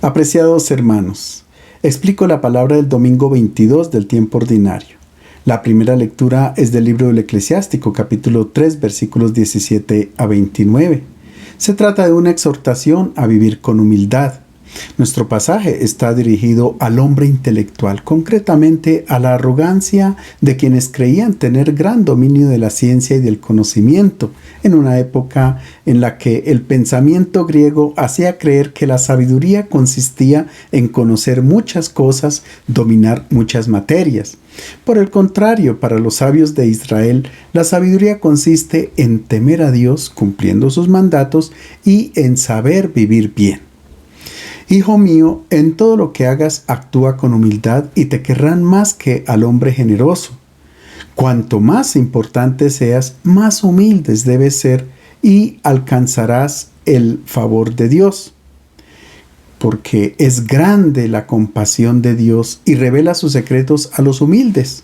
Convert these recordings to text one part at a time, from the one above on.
Apreciados hermanos, explico la palabra del domingo 22 del tiempo ordinario. La primera lectura es del libro del Eclesiástico, capítulo 3, versículos 17 a 29. Se trata de una exhortación a vivir con humildad. Nuestro pasaje está dirigido al hombre intelectual, concretamente a la arrogancia de quienes creían tener gran dominio de la ciencia y del conocimiento, en una época en la que el pensamiento griego hacía creer que la sabiduría consistía en conocer muchas cosas, dominar muchas materias. Por el contrario, para los sabios de Israel, la sabiduría consiste en temer a Dios, cumpliendo sus mandatos, y en saber vivir bien. Hijo mío, en todo lo que hagas actúa con humildad y te querrán más que al hombre generoso. Cuanto más importante seas, más humildes debes ser y alcanzarás el favor de Dios. Porque es grande la compasión de Dios y revela sus secretos a los humildes.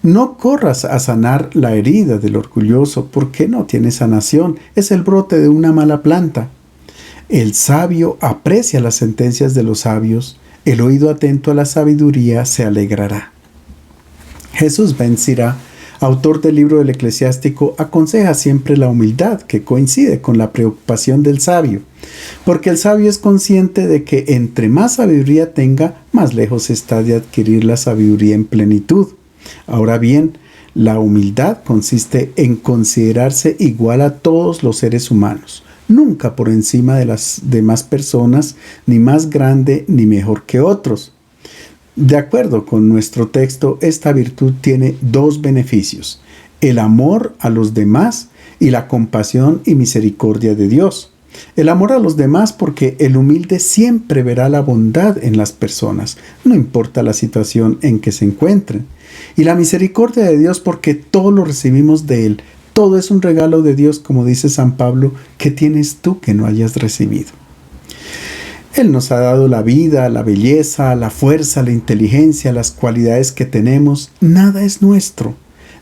No corras a sanar la herida del orgulloso, porque no tiene sanación, es el brote de una mala planta. El sabio aprecia las sentencias de los sabios, el oído atento a la sabiduría se alegrará. Jesús ben Sirá, autor del libro del Eclesiástico, aconseja siempre la humildad, que coincide con la preocupación del sabio, porque el sabio es consciente de que entre más sabiduría tenga, más lejos está de adquirir la sabiduría en plenitud. Ahora bien, la humildad consiste en considerarse igual a todos los seres humanos, nunca por encima de las demás personas, ni más grande ni mejor que otros. De acuerdo con nuestro texto, esta virtud tiene dos beneficios: el amor a los demás y la compasión y misericordia de Dios. El amor a los demás porque el humilde siempre verá la bondad en las personas, no importa la situación en que se encuentren. Y la misericordia de Dios porque todo lo recibimos de Él. Todo es un regalo de Dios, como dice San Pablo, ¿qué tienes tú que no hayas recibido? Él nos ha dado la vida, la belleza, la fuerza, la inteligencia, las cualidades que tenemos. Nada es nuestro.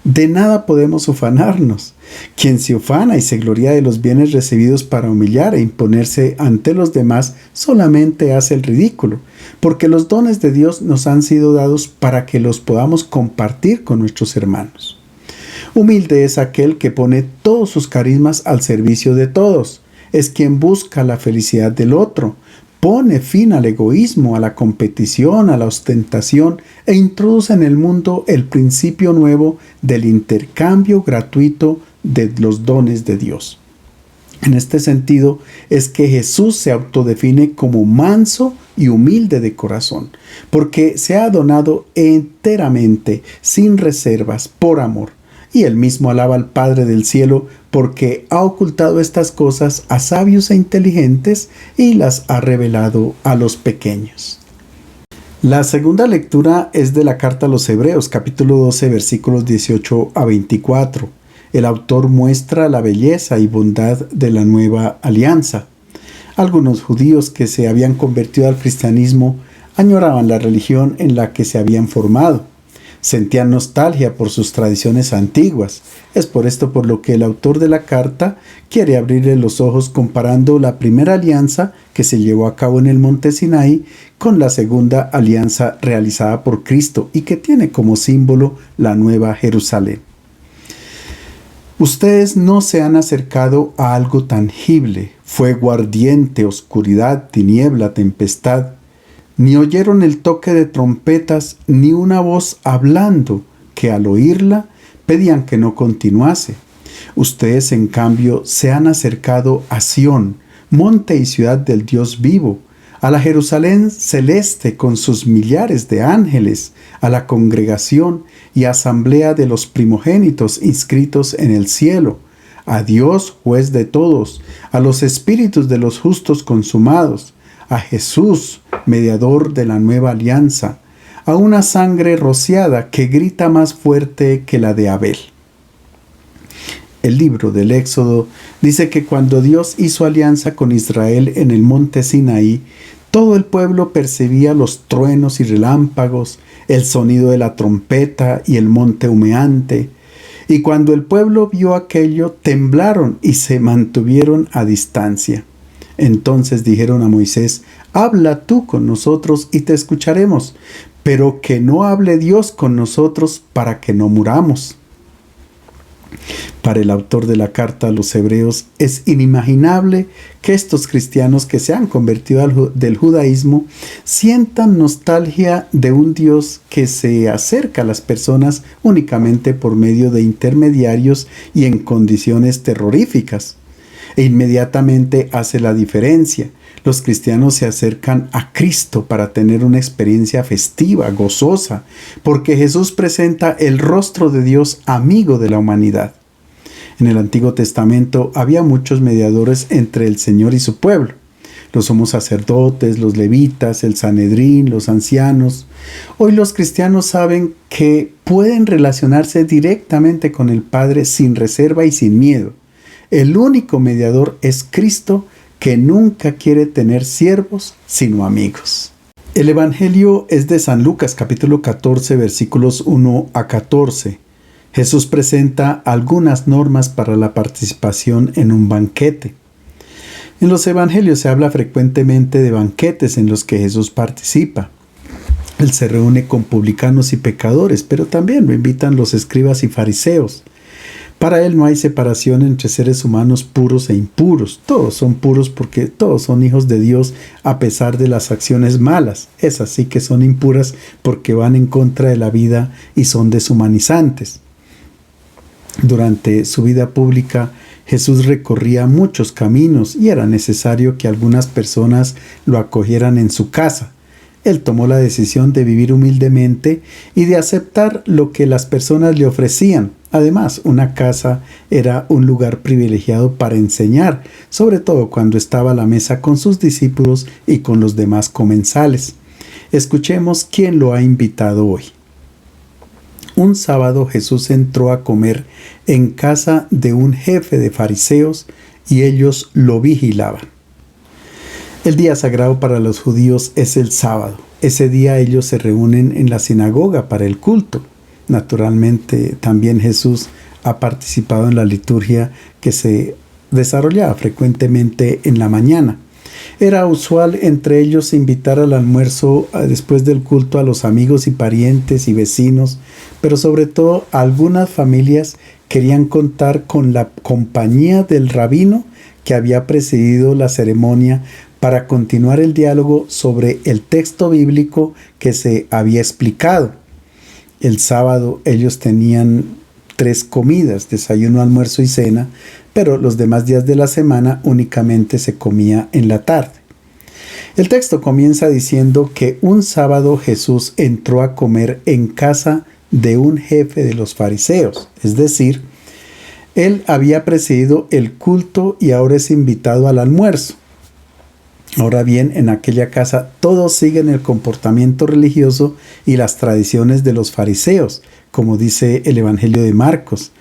De nada podemos ufanarnos. Quien se ufana y se gloria de los bienes recibidos para humillar e imponerse ante los demás solamente hace el ridículo, porque los dones de Dios nos han sido dados para que los podamos compartir con nuestros hermanos. Humilde es aquel que pone todos sus carismas al servicio de todos. Es quien busca la felicidad del otro, pone fin al egoísmo, a la competición, a la ostentación e introduce en el mundo el principio nuevo del intercambio gratuito de los dones de Dios. En este sentido es que Jesús se autodefine como manso y humilde de corazón, porque se ha donado enteramente, sin reservas, por amor. Y él mismo alaba al Padre del cielo porque ha ocultado estas cosas a sabios e inteligentes y las ha revelado a los pequeños. La segunda lectura es de la carta a los Hebreos, capítulo 12, versículos 18 a 24. El autor muestra la belleza y bondad de la nueva alianza. Algunos judíos que se habían convertido al cristianismo añoraban la religión en la que se habían formado. Sentían nostalgia por sus tradiciones antiguas. Es por esto por lo que el autor de la carta quiere abrirle los ojos comparando la primera alianza que se llevó a cabo en el monte Sinaí con la segunda alianza realizada por Cristo y que tiene como símbolo la nueva Jerusalén. Ustedes no se han acercado a algo tangible, fuego ardiente, oscuridad, tiniebla, tempestad. Ni oyeron el toque de trompetas, ni una voz hablando, que al oírla pedían que no continuase. Ustedes, en cambio, se han acercado a Sión, monte y ciudad del Dios vivo, a la Jerusalén celeste con sus millares de ángeles, a la congregación y asamblea de los primogénitos inscritos en el cielo, a Dios, juez de todos, a los espíritus de los justos consumados, a Jesús, mediador de la nueva alianza, a una sangre rociada que grita más fuerte que la de Abel. El libro del Éxodo dice que cuando Dios hizo alianza con Israel en el monte Sinaí, todo el pueblo percibía los truenos y relámpagos, el sonido de la trompeta y el monte humeante. Y cuando el pueblo vio aquello, temblaron y se mantuvieron a distancia. Entonces dijeron a Moisés: Habla tú con nosotros y te escucharemos, pero que no hable Dios con nosotros para que no muramos. Para el autor de la carta a los hebreos es inimaginable que estos cristianos que se han convertido del judaísmo sientan nostalgia de un Dios que se acerca a las personas únicamente por medio de intermediarios y en condiciones terroríficas. E inmediatamente hace la diferencia. Los cristianos se acercan a Cristo para tener una experiencia festiva, gozosa, porque Jesús presenta el rostro de Dios amigo de la humanidad. En el Antiguo Testamento había muchos mediadores entre el Señor y su pueblo. Los sumos sacerdotes, los levitas, el Sanedrín, los ancianos. Hoy los cristianos saben que pueden relacionarse directamente con el Padre sin reserva y sin miedo. El único mediador es Cristo, que nunca quiere tener siervos sino amigos. El Evangelio es de San Lucas capítulo 14 versículos 1 a 14. Jesús presenta algunas normas para la participación en un banquete. En los evangelios se habla frecuentemente de banquetes en los que Jesús participa. Él se reúne con publicanos y pecadores, pero también lo invitan los escribas y fariseos. Para él no hay separación entre seres humanos puros e impuros. Todos son puros porque todos son hijos de Dios a pesar de las acciones malas. Esas sí que son impuras porque van en contra de la vida y son deshumanizantes. Durante su vida pública, Jesús recorría muchos caminos y era necesario que algunas personas lo acogieran en su casa. Él tomó la decisión de vivir humildemente y de aceptar lo que las personas le ofrecían. Además, una casa era un lugar privilegiado para enseñar, sobre todo cuando estaba a la mesa con sus discípulos y con los demás comensales. Escuchemos quién lo ha invitado hoy. Un sábado Jesús entró a comer en casa de un jefe de fariseos y ellos lo vigilaban. El día sagrado para los judíos es el sábado. Ese día ellos se reúnen en la sinagoga para el culto. Naturalmente, también Jesús ha participado en la liturgia que se desarrollaba frecuentemente en la mañana. Era usual entre ellos invitar al almuerzo después del culto a los amigos y parientes y vecinos, pero sobre todo algunas familias querían contar con la compañía del rabino que había presidido la ceremonia para continuar el diálogo sobre el texto bíblico que se había explicado. El sábado ellos tenían 3 comidas, desayuno, almuerzo y cena, pero los demás días de la semana únicamente se comía en la tarde. El texto comienza diciendo que un sábado Jesús entró a comer en casa de un jefe de los fariseos, es decir, él había presidido el culto y ahora es invitado al almuerzo. Ahora bien, en aquella casa todos siguen el comportamiento religioso y las tradiciones de los fariseos, como dice el Evangelio de Marcos.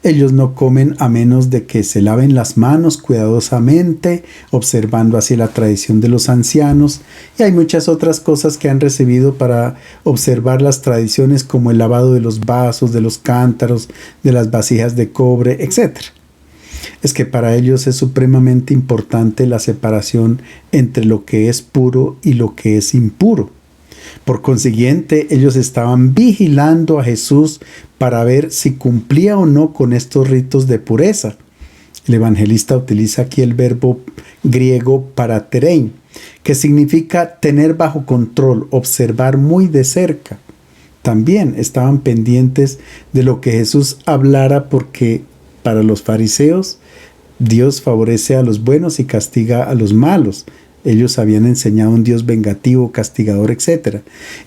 Ellos no comen a menos de que se laven las manos cuidadosamente, observando así la tradición de los ancianos, y hay muchas otras cosas que han recibido para observar las tradiciones como el lavado de los vasos, de los cántaros, de las vasijas de cobre, etc. Es que para ellos es supremamente importante la separación entre lo que es puro y lo que es impuro. Por consiguiente, ellos estaban vigilando a Jesús para ver si cumplía o no con estos ritos de pureza. El evangelista utiliza aquí el verbo griego paraterein, que significa tener bajo control, observar muy de cerca. También estaban pendientes de lo que Jesús hablara porque para los fariseos Dios favorece a los buenos y castiga a los malos. Ellos habían enseñado un Dios vengativo, castigador, etc.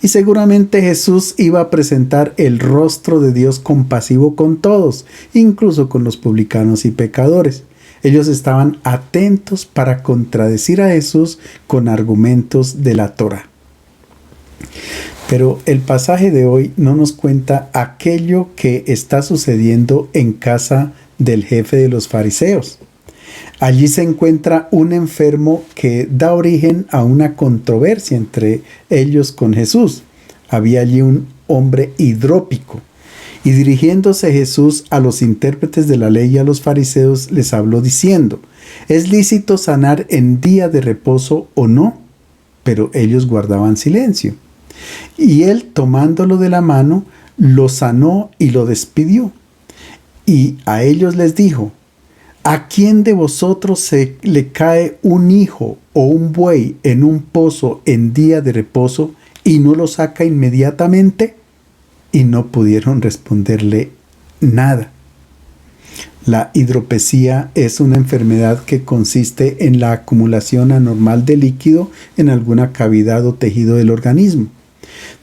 Y seguramente Jesús iba a presentar el rostro de Dios compasivo con todos, incluso con los publicanos y pecadores. Ellos estaban atentos para contradecir a Jesús con argumentos de la Torá. Pero el pasaje de hoy no nos cuenta aquello que está sucediendo en casa del jefe de los fariseos. Allí se encuentra un enfermo que da origen a una controversia entre ellos con Jesús. Había allí un hombre hidrópico. Y dirigiéndose Jesús a los intérpretes de la ley y a los fariseos, les habló diciendo: ¿es lícito sanar en día de reposo o no? pero ellos guardaban silencio. Y él, tomándolo de la mano, lo sanó y lo despidió. Y a ellos les dijo: ¿a quién de vosotros se le cae un hijo o un buey en un pozo en día de reposo y no lo saca inmediatamente? Y no pudieron responderle nada. La hidropesía es una enfermedad que consiste en la acumulación anormal de líquido en alguna cavidad o tejido del organismo.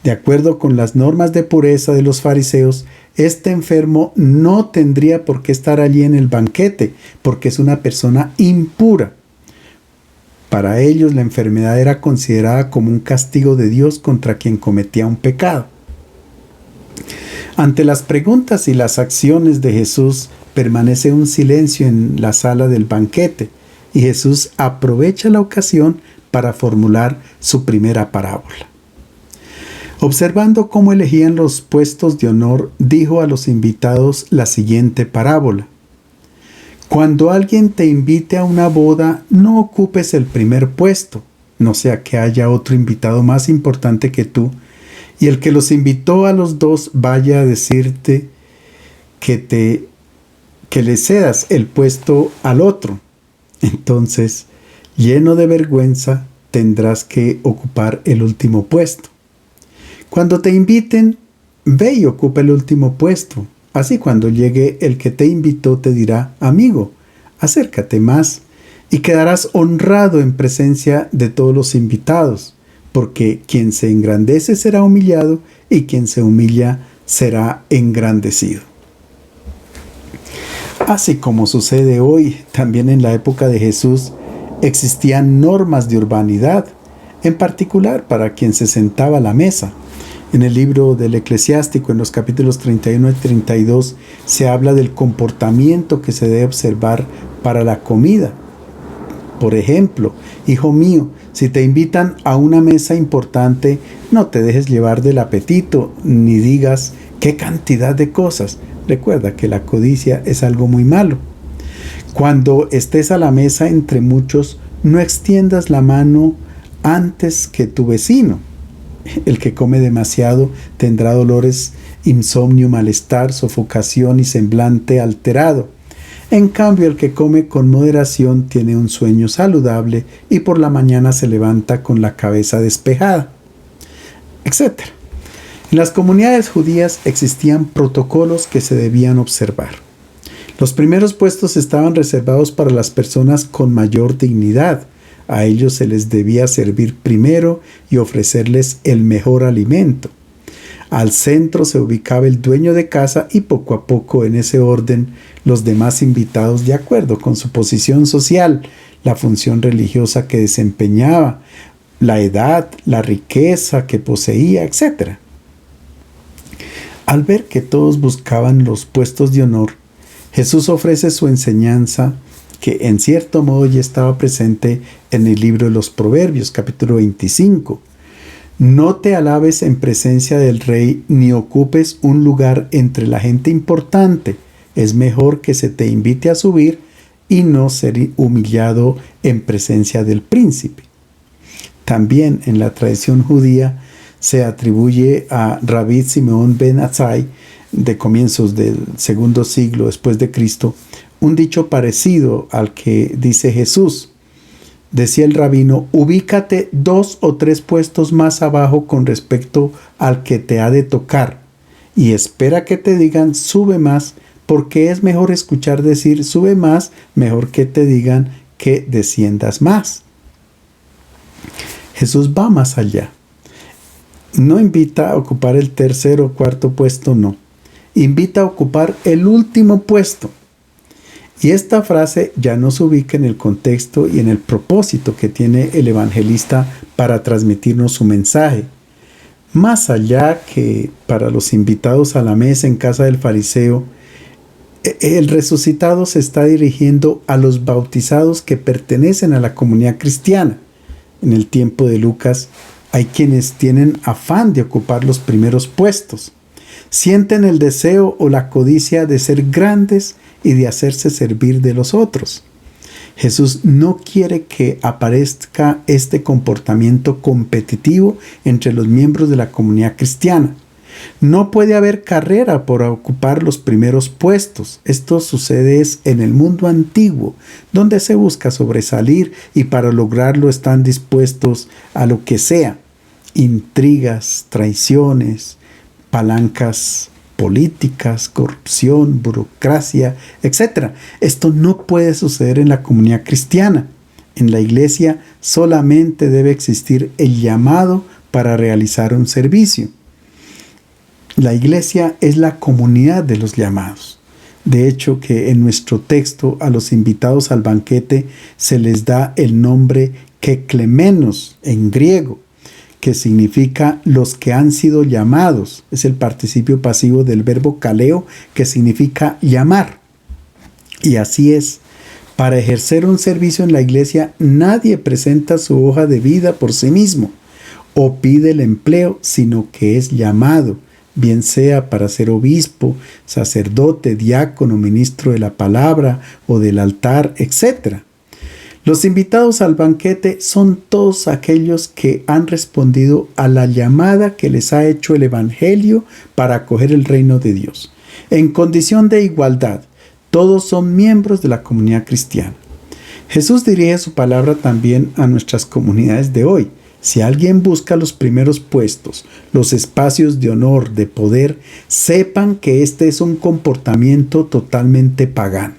De acuerdo con las normas de pureza de los fariseos, este enfermo no tendría por qué estar allí en el banquete, porque es una persona impura. Para ellos, la enfermedad era considerada como un castigo de Dios contra quien cometía un pecado. Ante las preguntas y las acciones de Jesús, permanece un silencio en la sala del banquete, y Jesús aprovecha la ocasión para formular su primera parábola. Observando cómo elegían los puestos de honor, dijo a los invitados la siguiente parábola: cuando alguien te invite a una boda, no ocupes el primer puesto, no sea que haya otro invitado más importante que tú, y el que los invitó a los dos vaya a decirte que le cedas el puesto al otro. Entonces, lleno de vergüenza, tendrás que ocupar el último puesto. Cuando te inviten, ve y ocupa el último puesto. Así cuando llegue el que te invitó te dirá: amigo, acércate más, y quedarás honrado en presencia de todos los invitados, porque quien se engrandece será humillado, y quien se humilla será engrandecido. Así como sucede hoy, también en la época de Jesús existían normas de urbanidad, en particular para quien se sentaba a la mesa. En el libro del Eclesiástico, en los capítulos 31 y 32, se habla del comportamiento que se debe observar para la comida. Por ejemplo: hijo mío, si te invitan a una mesa importante, no te dejes llevar del apetito, ni digas: ¡qué cantidad de cosas! Recuerda que la codicia es algo muy malo. Cuando estés a la mesa entre muchos, no extiendas la mano antes que tu vecino. El que come demasiado tendrá dolores, insomnio, malestar, sofocación y semblante alterado. En cambio, el que come con moderación tiene un sueño saludable y por la mañana se levanta con la cabeza despejada, etc. En las comunidades judías existían protocolos que se debían observar. Los primeros puestos estaban reservados para las personas con mayor dignidad. A ellos se les debía servir primero y ofrecerles el mejor alimento. Al centro se ubicaba el dueño de casa y poco a poco, en ese orden, los demás invitados de acuerdo con su posición social, la función religiosa que desempeñaba, la edad, la riqueza que poseía, etc. Al ver que todos buscaban los puestos de honor, Jesús ofrece su enseñanza, que en cierto modo ya estaba presente en el libro de los Proverbios, capítulo 25. No te alabes en presencia del rey, ni ocupes un lugar entre la gente importante. Es mejor que se te invite a subir y no ser humillado en presencia del príncipe. También en la tradición judía se atribuye a Rabbi Simeón ben Azai, de comienzos del segundo siglo después de Cristo, un dicho parecido al que dice Jesús. Decía el rabino: ubícate 2 o 3 puestos más abajo con respecto al que te ha de tocar, y espera que te digan sube más, porque es mejor escuchar decir sube más, mejor que te digan que desciendas más. Jesús va más allá. No invita a ocupar el tercer o cuarto puesto, no. Invita a ocupar el último puesto. Y esta frase ya nos ubica en el contexto y en el propósito que tiene el evangelista para transmitirnos su mensaje. Más allá que para los invitados a la mesa en casa del fariseo, el resucitado se está dirigiendo a los bautizados que pertenecen a la comunidad cristiana. En el tiempo de Lucas hay quienes tienen afán de ocupar los primeros puestos. Sienten el deseo o la codicia de ser grandes y de hacerse servir de los otros. Jesús no quiere que aparezca este comportamiento competitivo entre los miembros de la comunidad cristiana. No puede haber carrera por ocupar los primeros puestos. Esto sucede en el mundo antiguo, donde se busca sobresalir y para lograrlo están dispuestos a lo que sea. Intrigas, traiciones, palancas políticas, corrupción, burocracia, etc. Esto no puede suceder en la comunidad cristiana. En la iglesia solamente debe existir el llamado para realizar un servicio. La iglesia es la comunidad de los llamados. De hecho, que en nuestro texto a los invitados al banquete se les da el nombre keklemenos en griego, que significa los que han sido llamados. Es el participio pasivo del verbo kaleo, que significa llamar. Y así es. Para ejercer un servicio en la iglesia, nadie presenta su hoja de vida por sí mismo o pide el empleo, sino que es llamado, bien sea para ser obispo, sacerdote, diácono, ministro de la palabra o del altar, etc. Los invitados al banquete son todos aquellos que han respondido a la llamada que les ha hecho el Evangelio para acoger el reino de Dios. En condición de igualdad, todos son miembros de la comunidad cristiana. Jesús dirige su palabra también a nuestras comunidades de hoy. Si alguien busca los primeros puestos, los espacios de honor, de poder, sepan que este es un comportamiento totalmente pagano.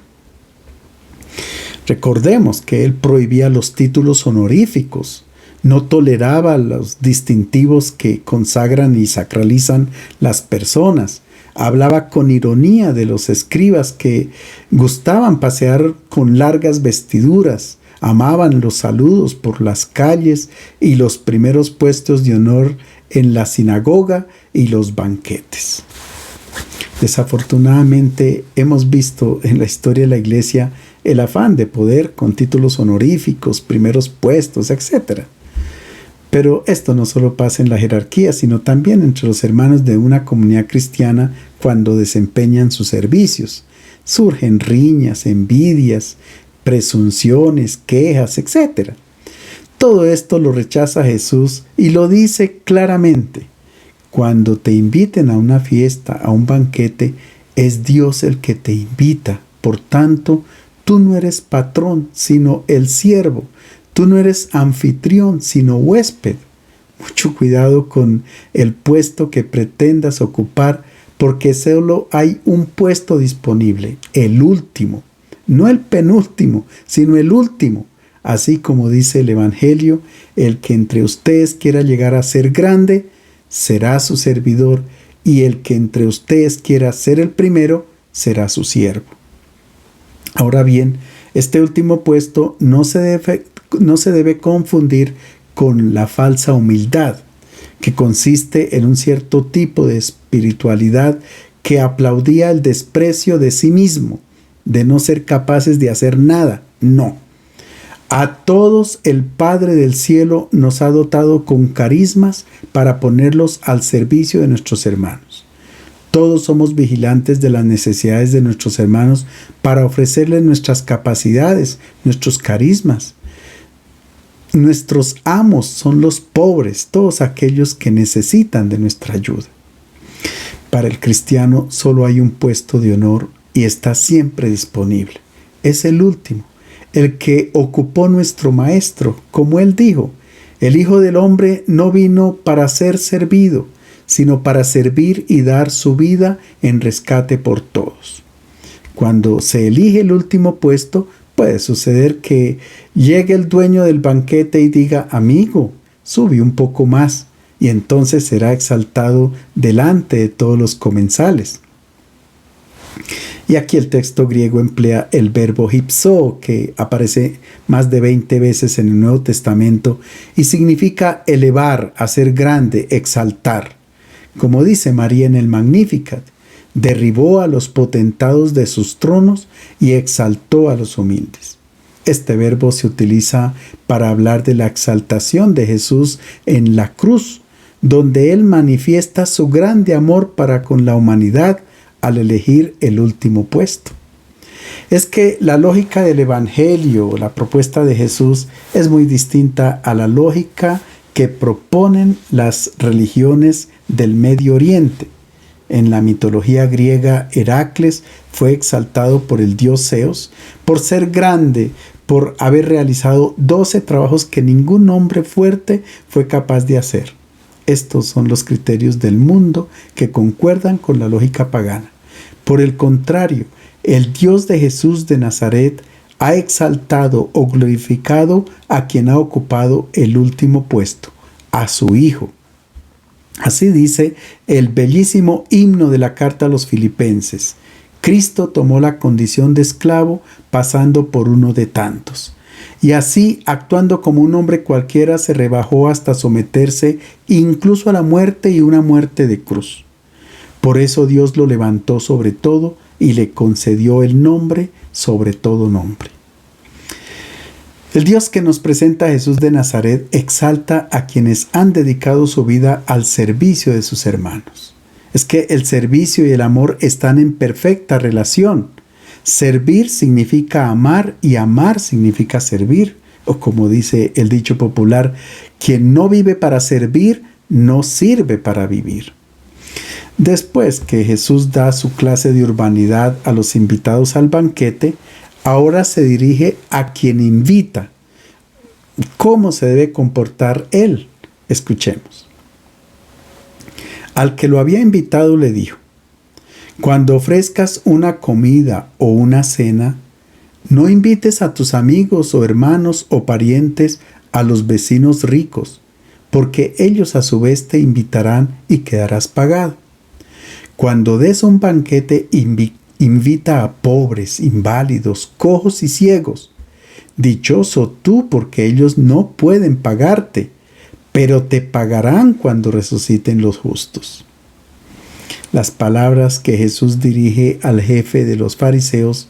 Recordemos que él prohibía los títulos honoríficos, no toleraba los distintivos que consagran y sacralizan las personas. Hablaba con ironía de los escribas que gustaban pasear con largas vestiduras, amaban los saludos por las calles y los primeros puestos de honor en la sinagoga y los banquetes. Desafortunadamente hemos visto en la historia de la iglesia el afán de poder con títulos honoríficos, primeros puestos, etc. Pero esto no solo pasa en la jerarquía, sino también entre los hermanos de una comunidad cristiana cuando desempeñan sus servicios. Surgen riñas, envidias, presunciones, quejas, etc. Todo esto lo rechaza Jesús y lo dice claramente. Cuando te inviten a una fiesta, a un banquete, es Dios el que te invita. Por tanto, tú no eres patrón, sino el siervo. Tú no eres anfitrión, sino huésped. Mucho cuidado con el puesto que pretendas ocupar, porque solo hay un puesto disponible, el último. No el penúltimo, sino el último. Así como dice el Evangelio, el que entre ustedes quiera llegar a ser grande, será su servidor, y el que entre ustedes quiera ser el primero, será su siervo. Ahora bien, este último puesto no se debe confundir con la falsa humildad, que consiste en un cierto tipo de espiritualidad que aplaudía el desprecio de sí mismo, de no ser capaces de hacer nada. No. A todos el Padre del Cielo nos ha dotado con carismas para ponerlos al servicio de nuestros hermanos. Todos somos vigilantes de las necesidades de nuestros hermanos para ofrecerles nuestras capacidades, nuestros carismas. Nuestros amos son los pobres, todos aquellos que necesitan de nuestra ayuda. Para el cristiano solo hay un puesto de honor y está siempre disponible. Es el último, el que ocupó nuestro Maestro, como él dijo: el Hijo del Hombre no vino para ser servido, sino para servir y dar su vida en rescate por todos. Cuando se elige el último puesto, puede suceder que llegue el dueño del banquete y diga: amigo, sube un poco más, y entonces será exaltado delante de todos los comensales. Y aquí el texto griego emplea el verbo hypso, que aparece más de 20 veces en el Nuevo Testamento y significa elevar, hacer grande, exaltar. Como dice María en el Magnificat, derribó a los potentados de sus tronos y exaltó a los humildes. Este verbo se utiliza para hablar de la exaltación de Jesús en la cruz, donde Él manifiesta su grande amor para con la humanidad al elegir el último puesto. es que la lógica del Evangelio, la propuesta de Jesús, es muy distinta a la lógica que proponen las religiones del Medio Oriente. En la mitología griega, Heracles fue exaltado por el dios Zeus por ser grande, por haber realizado 12 trabajos que ningún hombre fuerte fue capaz de hacer. Estos son los criterios del mundo que concuerdan con la lógica pagana. Por el contrario, el Dios de Jesús de Nazaret ha exaltado o glorificado a quien ha ocupado el último puesto, a su Hijo. Así dice el bellísimo himno de la carta a los Filipenses. Cristo tomó la condición de esclavo pasando por uno de tantos. Y así, actuando como un hombre cualquiera, se rebajó hasta someterse incluso a la muerte y una muerte de cruz. Por eso Dios lo levantó sobre todo y le concedió el nombre sobre todo nombre. El Dios que nos presenta a Jesús de Nazaret exalta a quienes han dedicado su vida al servicio de sus hermanos. Es que el servicio y el amor están en perfecta relación. Servir significa amar y amar significa servir. O como dice el dicho popular, quien no vive para servir, no sirve para vivir. Después que Jesús da su clase de urbanidad a los invitados al banquete, ahora se dirige a quien invita. ¿Cómo se debe comportar él? Escuchemos. Al que lo había invitado le dijo: cuando ofrezcas una comida o una cena, no invites a tus amigos o hermanos o parientes a los vecinos ricos, porque ellos a su vez te invitarán y quedarás pagado. Cuando des un banquete, invita a pobres, inválidos, cojos y ciegos. Dichoso tú, porque ellos no pueden pagarte, pero te pagarán cuando resuciten los justos. Las palabras que Jesús dirige al jefe de los fariseos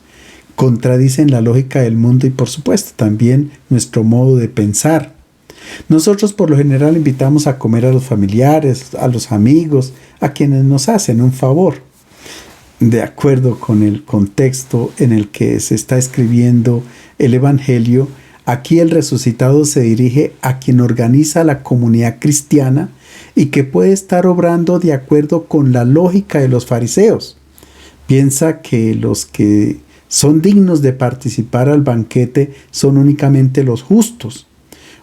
contradicen la lógica del mundo y por supuesto también nuestro modo de pensar. Nosotros por lo general invitamos a comer a los familiares, a los amigos, a quienes nos hacen un favor. De acuerdo con el contexto en el que se está escribiendo el Evangelio, aquí el resucitado se dirige a quien organiza la comunidad cristiana y que puede estar obrando de acuerdo con la lógica de los fariseos. Piensa que los que son dignos de participar al banquete son únicamente los justos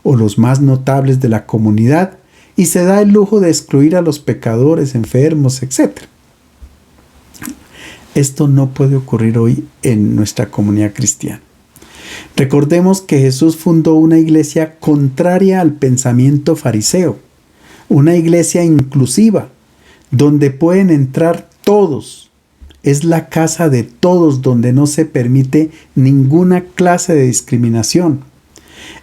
o los más notables de la comunidad y se da el lujo de excluir a los pecadores, enfermos, etc. Esto no puede ocurrir hoy en nuestra comunidad cristiana. Recordemos que Jesús fundó una iglesia contraria al pensamiento fariseo, una iglesia inclusiva, donde pueden entrar todos. Es la casa de todos donde no se permite ninguna clase de discriminación.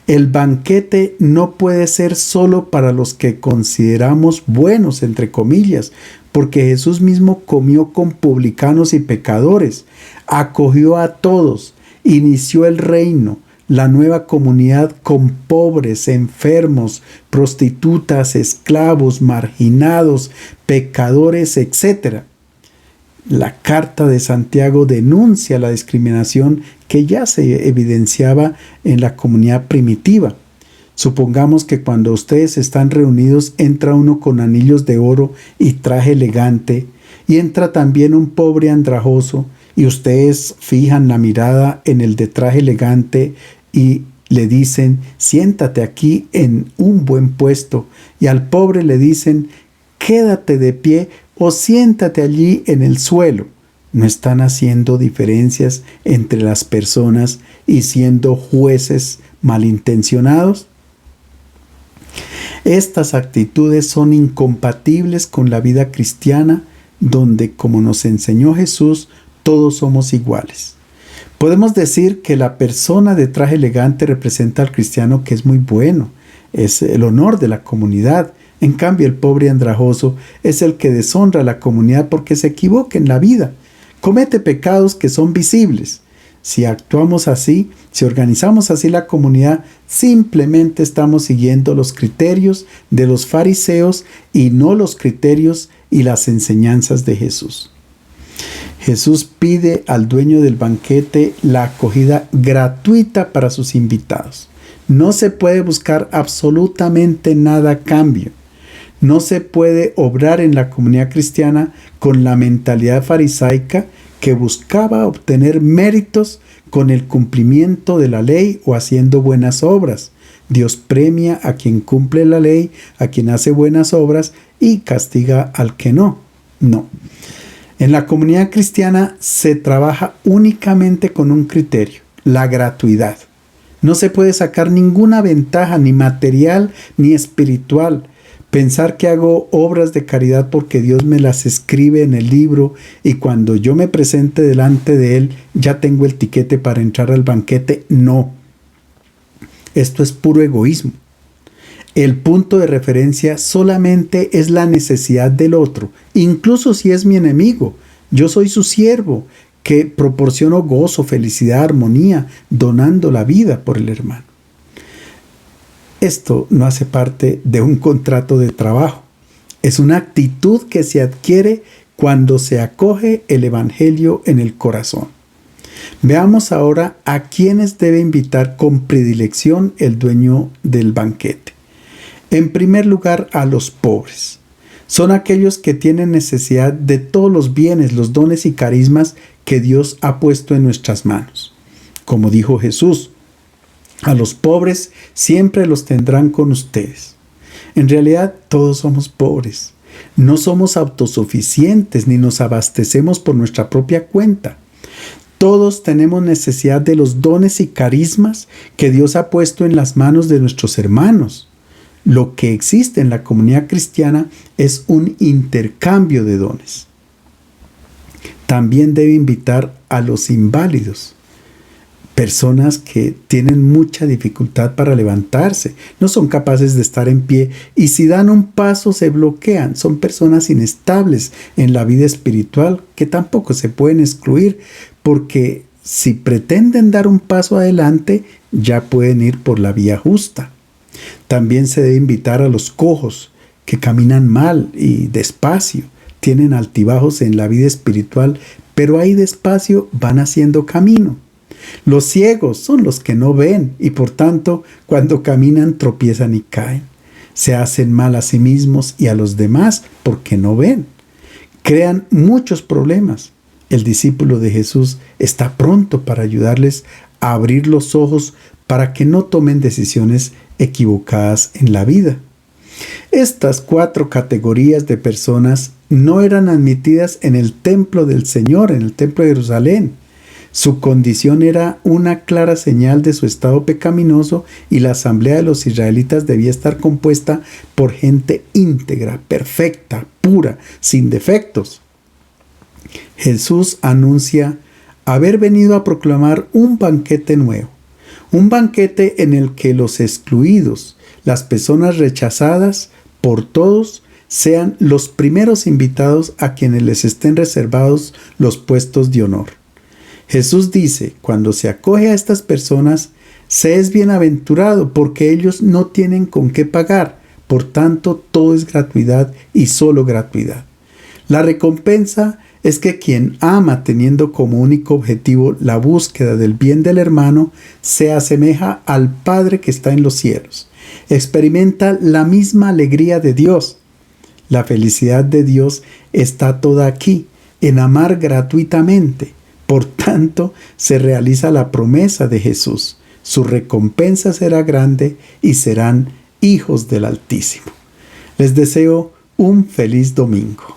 El banquete no puede ser solo para los que consideramos buenos, entre comillas, porque Jesús mismo comió con publicanos y pecadores, acogió a todos, inició el reino, la nueva comunidad con pobres, enfermos, prostitutas, esclavos, marginados, pecadores, etc. La carta de Santiago denuncia la discriminación que ya se evidenciaba en la comunidad primitiva. Supongamos que cuando ustedes están reunidos entra uno con anillos de oro y traje elegante, y entra también un pobre andrajoso, y ustedes fijan la mirada en el de traje elegante y le dicen: siéntate aquí en un buen puesto, y al pobre le dicen: quédate de pie o siéntate allí en el suelo. ¿No están haciendo diferencias entre las personas y siendo jueces malintencionados? Estas actitudes son incompatibles con la vida cristiana, donde, como nos enseñó Jesús, todos somos iguales. Podemos decir que la persona de traje elegante representa al cristiano que es muy bueno, es el honor de la comunidad. En cambio, el pobre andrajoso es el que deshonra a la comunidad porque se equivoca en la vida, comete pecados que son visibles. Si actuamos así, si organizamos así la comunidad, simplemente estamos siguiendo los criterios de los fariseos y no los criterios y las enseñanzas de Jesús. Jesús pide al dueño del banquete la acogida gratuita para sus invitados. No se puede buscar absolutamente nada a cambio. No se puede obrar en la comunidad cristiana con la mentalidad farisaica que buscaba obtener méritos con el cumplimiento de la ley o haciendo buenas obras. Dios premia a quien cumple la ley, a quien hace buenas obras y castiga al que no. No. En la comunidad cristiana se trabaja únicamente con un criterio, la gratuidad. No se puede sacar ninguna ventaja, ni material ni espiritual. Pensar que hago obras de caridad porque Dios me las escribe en el libro y cuando yo me presente delante de Él ya tengo el tiquete para entrar al banquete. No. Esto es puro egoísmo. El punto de referencia solamente es la necesidad del otro, incluso si es mi enemigo. Yo soy su siervo, que proporciono gozo, felicidad, armonía, donando la vida por el hermano. Esto no hace parte de un contrato de trabajo. Es una actitud que se adquiere cuando se acoge el Evangelio en el corazón. Veamos ahora a quiénes debe invitar con predilección el dueño del banquete. En primer lugar, a los pobres. Son aquellos que tienen necesidad de todos los bienes, los dones y carismas que Dios ha puesto en nuestras manos. Como dijo Jesús, a los pobres siempre los tendrán con ustedes. En realidad, todos somos pobres. No somos autosuficientes ni nos abastecemos por nuestra propia cuenta. Todos tenemos necesidad de los dones y carismas que Dios ha puesto en las manos de nuestros hermanos. Lo que existe en la comunidad cristiana es un intercambio de dones. También debe invitar a los inválidos, personas que tienen mucha dificultad para levantarse, no son capaces de estar en pie y si dan un paso se bloquean. Son personas inestables en la vida espiritual que tampoco se pueden excluir porque si pretenden dar un paso adelante ya pueden ir por la vía justa. También se debe invitar a los cojos que caminan mal y despacio, tienen altibajos en la vida espiritual, pero ahí despacio van haciendo camino. Los ciegos son los que no ven y por tanto cuando caminan tropiezan y caen. Se hacen mal a sí mismos y a los demás porque no ven. Crean muchos problemas. El discípulo de Jesús está pronto para ayudarles a abrir los ojos para que no tomen decisiones equivocadas en la vida. Estas 4 categorías de personas no eran admitidas en el templo del Señor, en el templo de Jerusalén. Su condición era una clara señal de su estado pecaminoso y la asamblea de los israelitas debía estar compuesta por gente íntegra, perfecta, pura, sin defectos. Jesús anuncia haber venido a proclamar un banquete nuevo, un banquete en el que los excluidos, las personas rechazadas por todos, sean los primeros invitados a quienes les estén reservados los puestos de honor. Jesús dice, cuando se acoge a estas personas, se es bienaventurado porque ellos no tienen con qué pagar, por tanto todo es gratuidad y solo gratuidad. La recompensa es que quien ama teniendo como único objetivo la búsqueda del bien del hermano, se asemeja al Padre que está en los cielos. Experimenta la misma alegría de Dios. La felicidad de Dios está toda aquí, en amar gratuitamente. Por tanto, se realiza la promesa de Jesús. Su recompensa será grande y serán hijos del Altísimo. Les deseo un feliz domingo.